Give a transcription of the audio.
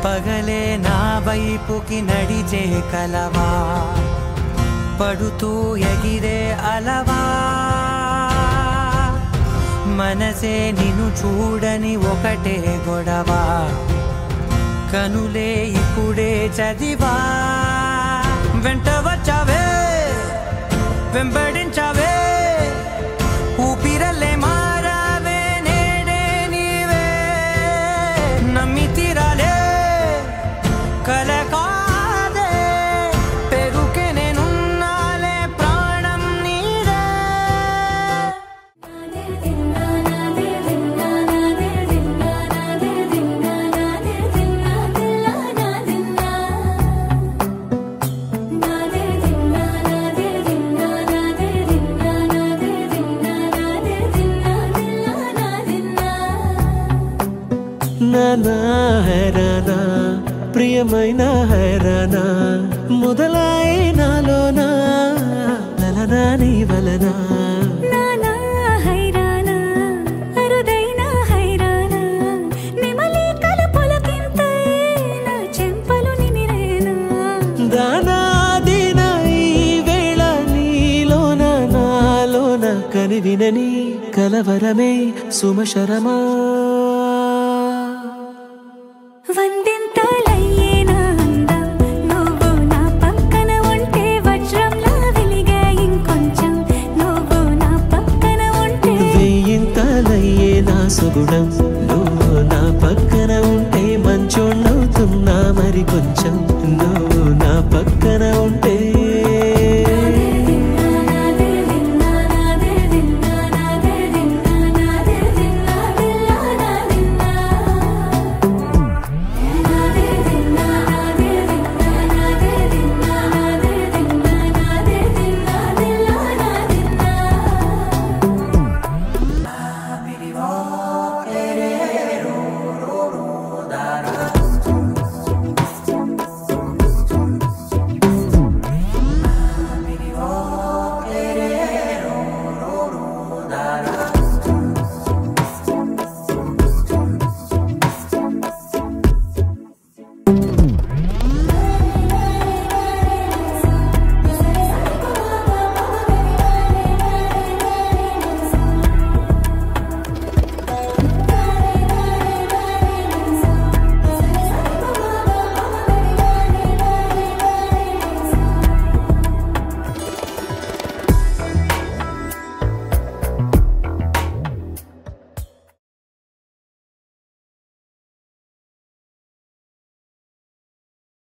పగలే నా వైపుకి నడిచే కలవా పడుతూ ఎగిరే అలవా మనసే నిన్ను చూడని ఒకటే గొడవ కనులే ఇప్పుడే చదివా వెంట వచ్చావే వెంబడించావే ఊపిరల్లే మారావే నేడే నీవే నమ్మి తీరాలే కల కాదే పెరుకే నేనున్నాలే ప్రాణం నీదే నానా హైరానా ప్రియమైన హైరానా మొదలాయి నాలోనా లలనా నీ వలనా నానా హైరానా అరుదైన హైరానా నిమలి కలుపులకింతై నా చెంపలు నిమిరేనా దానా దీనా ఈ వేళ నీలోన నాలోన కనివినని కలవరమే సుమశరమా